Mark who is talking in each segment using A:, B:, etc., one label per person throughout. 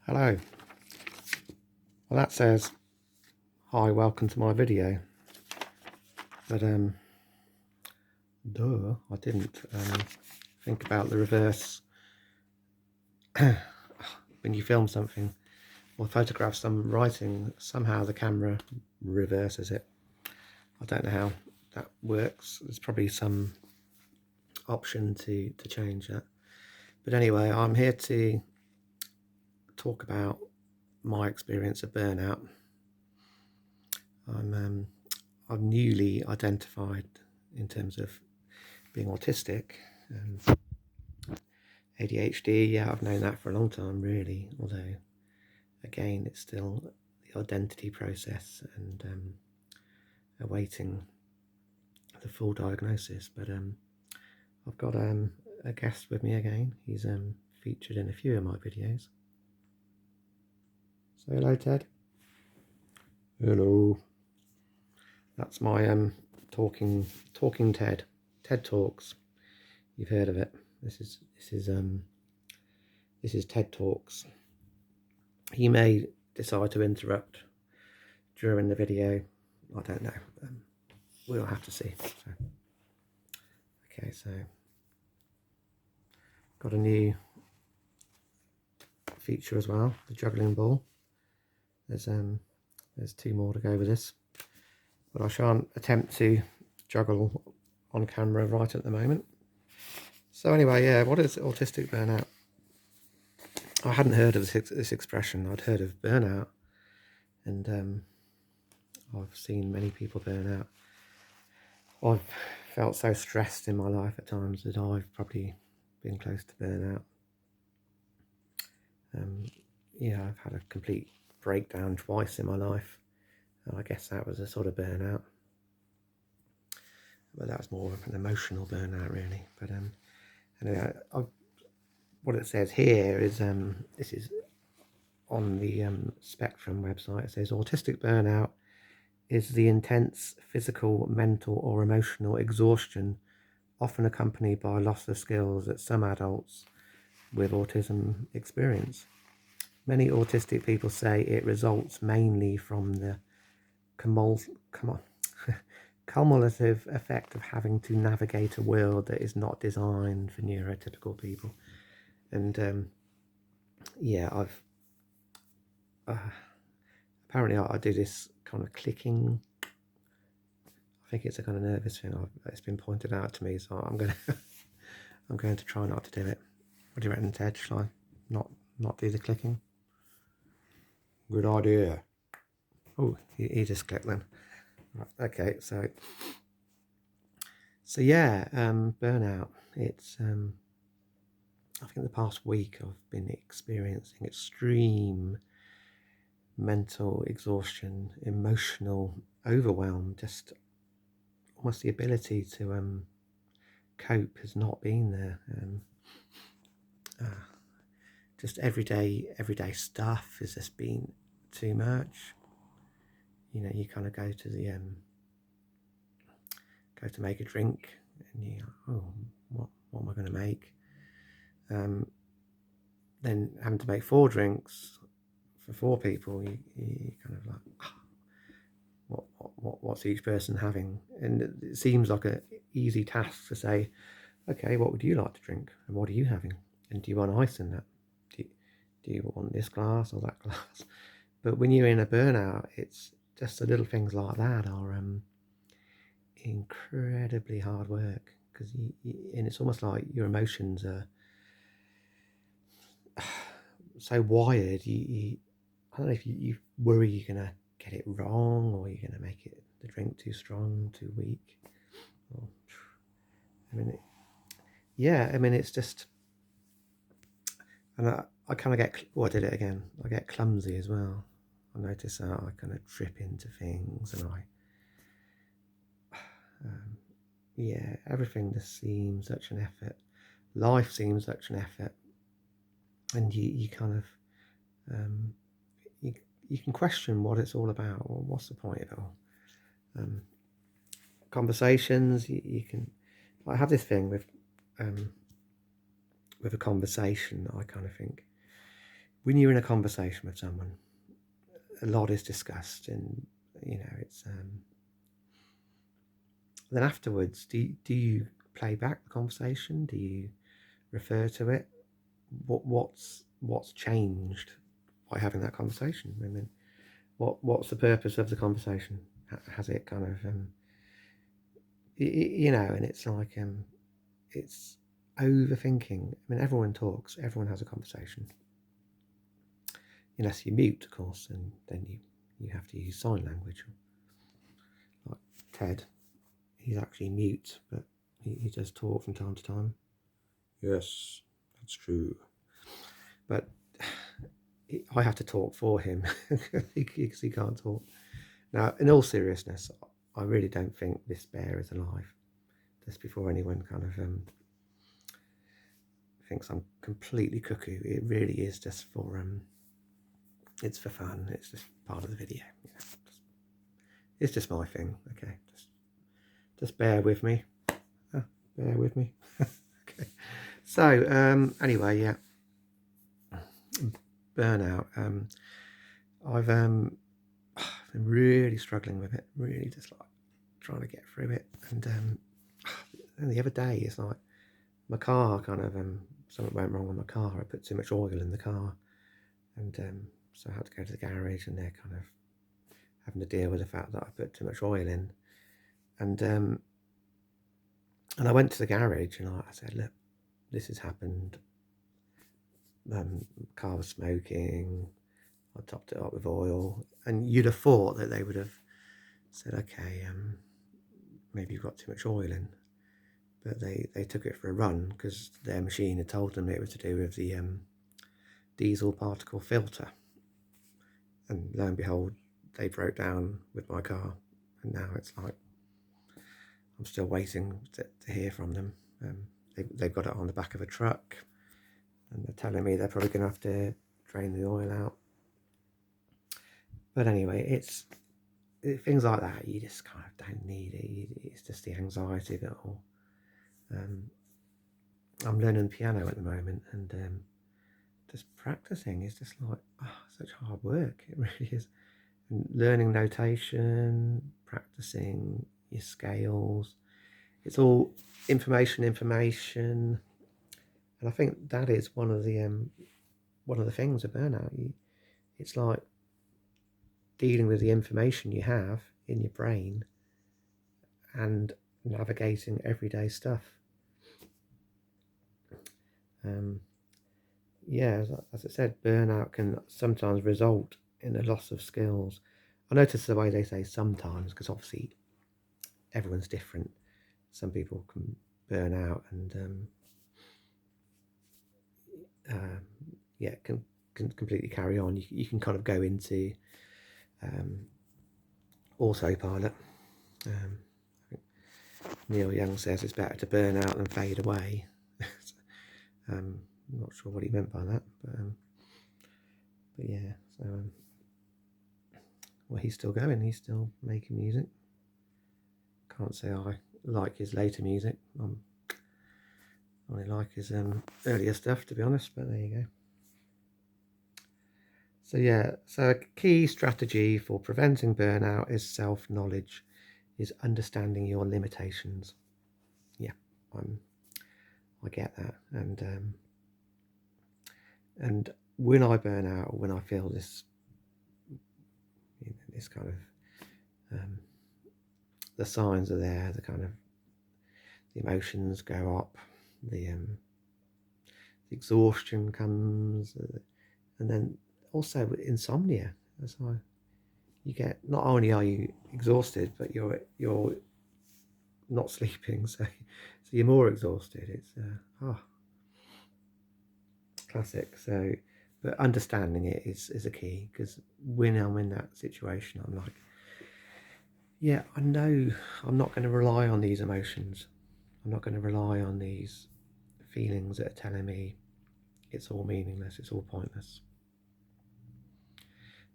A: Hello. Well, that says, hi, welcome to my video. But, duh, I didn't think about the reverse. When you film something or photograph some writing, somehow the camera reverses it. I don't know how that works. There's probably some option to change that. But anyway, I'm here to talk about my experience of burnout. I'm newly identified in terms of being autistic and ADHD. Yeah, I've known that for a long time, really. Although, again, it's still the identity process and awaiting the full diagnosis. But I've got a guest with me again. He's featured in a few of my videos. Say hello, Ted. Hello. That's my talking Ted. TED Talks. You've heard of it. This is TED Talks. He may decide to interrupt during the video. I don't know. We'll have to see. So got a new feature as well, the juggling ball. There's two more to go with this, but I shan't attempt to juggle on camera right at the moment. So anyway, yeah, what is autistic burnout? I hadn't heard of this expression. I'd heard of burnout, and I've seen many people burn out. I've felt so stressed in my life at times that I've probably been close to burnout. Yeah, I've had a complete breakdown twice in my life. I guess that was a sort of burnout, but that was more of an emotional burnout, really. But anyway, what it says here is this is on the Spectrum website. It says autistic burnout is the intense physical, mental, or emotional exhaustion, often accompanied by loss of skills, that some adults with autism experience. Many autistic people say it results mainly from the cumulative effect of having to navigate a world that is not designed for neurotypical people. And yeah, I've apparently I do this kind of clicking. I think it's a kind of nervous thing. It's been pointed out to me, so I'm going to try not to do it. What do you reckon, Ted? Shall I not do the clicking? Good idea. Oh, he just clicked then. Right, okay, so yeah, burnout. It's I think the past week I've been experiencing extreme mental exhaustion, emotional overwhelm. Just almost the ability to cope has not been there. Just everyday stuff has just been too much. You know, you kind of go to the go to make a drink, and you go, oh, what am I going to make? Then having to make 4 drinks for 4 people, you kind of like, what's each person having? And it seems like an easy task to say, okay, what would you like to drink, and what are you having, and do you want ice in that? Do you want this glass or that glass? But when you're in a burnout, it's just the little things like that are incredibly hard work, because and it's almost like your emotions are so wired. I don't know if you worry you're gonna get it wrong, or you're gonna make the drink too strong, too weak. Or, I mean, it's just, and I kind of get, I did it again. I get clumsy as well. I notice that I kind of trip into things, and yeah, everything just seems such an effort. Life seems such an effort, and you kind of you can question what it's all about, or what's the point of it all. Conversations, you can. I have this thing with a conversation. I kind of think, when you're in a conversation with someone, a lot is discussed, and it's then afterwards, do you play back the conversation? Do you refer to it? What's changed by having that conversation? I mean, what's the purpose of the conversation? Has it kind of and it's like it's overthinking. I mean, everyone talks, everyone has a conversation, unless you mute, of course, and then you have to use sign language. Like Ted, he's actually mute, but he does talk from time to time. Yes, that's true. But I have to talk for him because he can't talk. Now, in all seriousness, I really don't think this bear is alive. Just before anyone kind of thinks I'm completely cuckoo, it really is just for it's for fun. It's just part of the video. It's just my thing. Okay, just bear with me. Bear with me. Okay. So anyway, yeah, burnout. I've been really struggling with it. Really, just like trying to get through it. And the other day, it's like my car kind of something went wrong with my car. I put too much oil in the car, and so I had to go to the garage, and they're kind of having to deal with the fact that I put too much oil in. And I went to the garage, and I said, look, this has happened. Car was smoking. I topped it up with oil, and you'd have thought that they would have said, okay, maybe you've got too much oil in. But they took it for a run because their machine had told them it was to do with the diesel particle filter. And lo and behold, they broke down with my car, and now it's like I'm still waiting to hear from them. They've got it on the back of a truck, and they're telling me they're probably going to have to drain the oil out. But anyway, it's things like that. You just kind of don't need it. It's just the anxiety of it all. I'm learning piano at the moment, and just practicing is just like such hard work. It really is. And learning notation, practicing your scales. It's all information, and I think that is one of the things of burnout. It's like dealing with the information you have in your brain and navigating everyday stuff. As I said, burnout can sometimes result in a loss of skills. I notice the way they say sometimes, because obviously everyone's different. Some people can burn out and can completely carry on. You can kind of go into autopilot. I think Neil Young says it's better to burn out than fade away. I'm not sure what he meant by that, but yeah. So well, he's still going. He's still making music. Can't say I like his later music. I only like his earlier stuff, to be honest. But there you go. So yeah, so a key strategy for preventing burnout is self-knowledge, is understanding your limitations. Yeah, I get that, and when I burn out, or when I feel this kind of the signs are there, the kind of the emotions go up, the exhaustion comes, and then also insomnia. That's why you get, not only are you exhausted, but you're not sleeping, so you're more exhausted. It's classic. So, but understanding it is a key, because when I'm in that situation, I'm like, yeah, I know I'm not going to rely on these emotions. I'm not going to rely on these feelings that are telling me it's all meaningless, it's all pointless,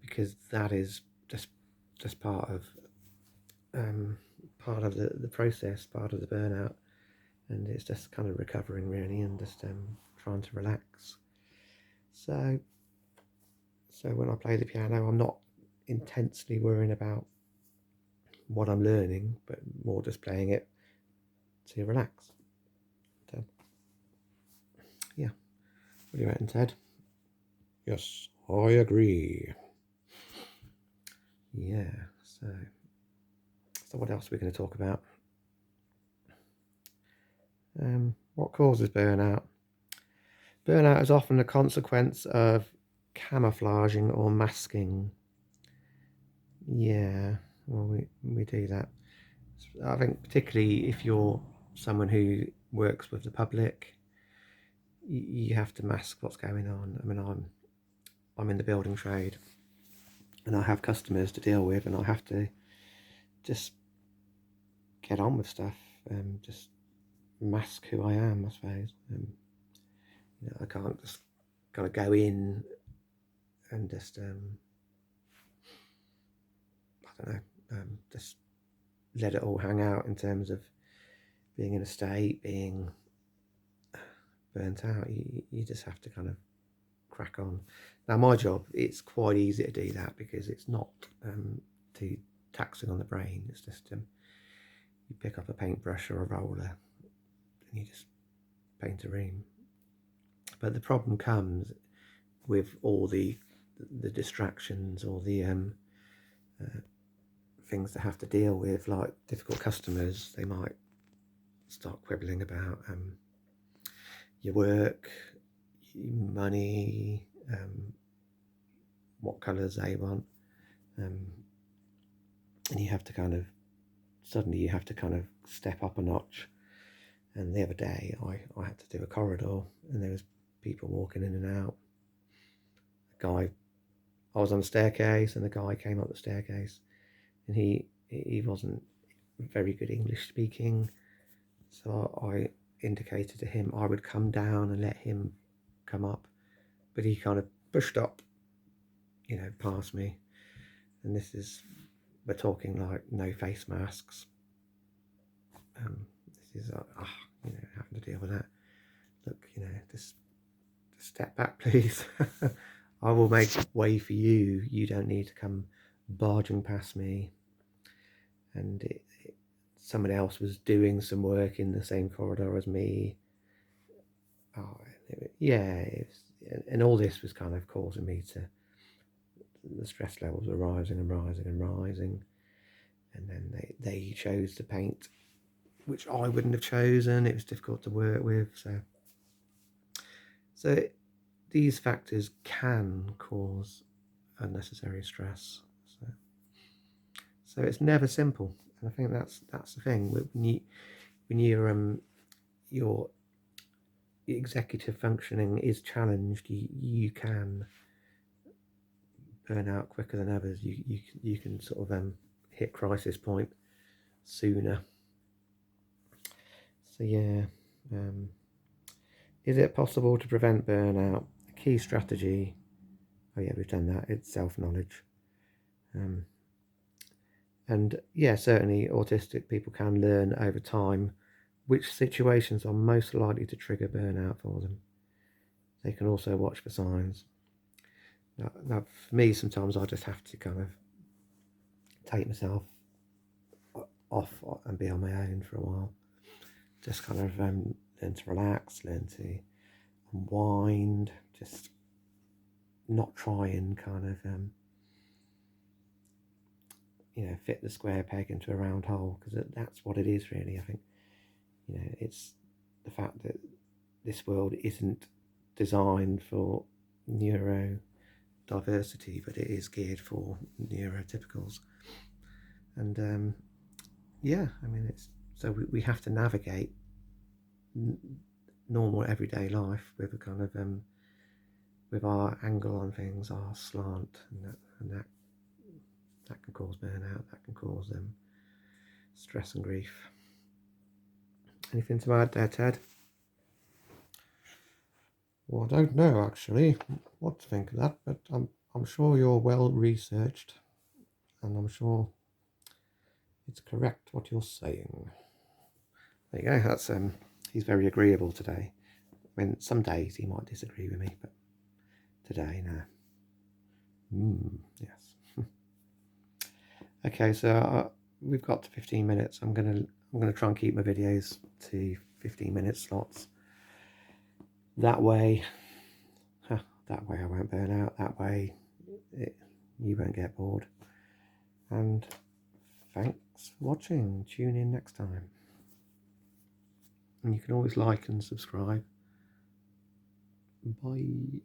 A: because that is just part of the process, part of the burnout, and it's just kind of recovering really, and just trying to relax. So So when I play the piano, I'm not intensely worrying about what I'm learning, but more just playing it to relax. So, yeah. What do you reckon, Ted? Yes, I agree. Yeah, so what else are we going to talk about? What causes burnout? Burnout is often a consequence of camouflaging or masking. Yeah, well, we do that. I think particularly if you're someone who works with the public, you have to mask what's going on. I mean, I'm in the building trade, and I have customers to deal with, and I have to just get on with stuff, just mask who I am, I suppose. I can't just kind of go in and just I don't know, just let it all hang out in terms of being in a state, being burnt out. You just have to kind of crack on. Now, my job, it's quite easy to do that because it's not too taxing on the brain. It's just you pick up a paintbrush or a roller and you just paint a room. But the problem comes with all the distractions or the things to have to deal with, like difficult customers. They might start quibbling about your work, money, what colours they want, and you have to kind of step up a notch. And the other day I had to do a corridor, and there was people walking in and out. I was on the staircase, and the guy came up the staircase, and he wasn't very good English speaking, so I indicated to him I would come down and let him come up, but he kind of pushed up, past me. And we're talking like no face masks. This is having to deal with that. Look, just step back, please. I will make way for you. You don't need to come barging past me. And someone else was doing some work in the same corridor as me. And all this was kind of causing me the stress levels were rising and rising and rising. And then they chose to paint, which I wouldn't have chosen. It was difficult to work with. So these factors can cause unnecessary stress. So it's never simple. And I think that's the thing. When your executive functioning is challenged, you can burn out quicker than others. You can sort of hit crisis point sooner. So yeah, is it possible to prevent burnout? A key strategy. Oh yeah, we've done that. It's self-knowledge. And yeah, certainly autistic people can learn over time which situations are most likely to trigger burnout for them. They can also watch for signs. Now for me, sometimes I just have to kind of take myself off and be on my own for a while. Just kind of learn to relax, learn to unwind, just not try and kind of fit the square peg into a round hole, because that's what it is really. I think it's the fact that this world isn't designed for neurodiversity, but it is geared for neurotypicals. And it's so we have to navigate normal everyday life with a kind of with our angle on things, our slant, and that can cause burnout. That can cause stress and grief. Anything to add there, Ted? Well, I don't know actually what to think of that, but I'm sure you're well researched, and I'm sure it's correct what you're saying. There you go. That's he's very agreeable today. I mean, some days he might disagree with me, but today, no. Yes. Okay, so we've got to 15 minutes. I'm gonna try and keep my videos to 15-minute slots. That way I won't burn out. That way you won't get bored. And thanks for watching. Tune in next time. And you can always like and subscribe. Bye.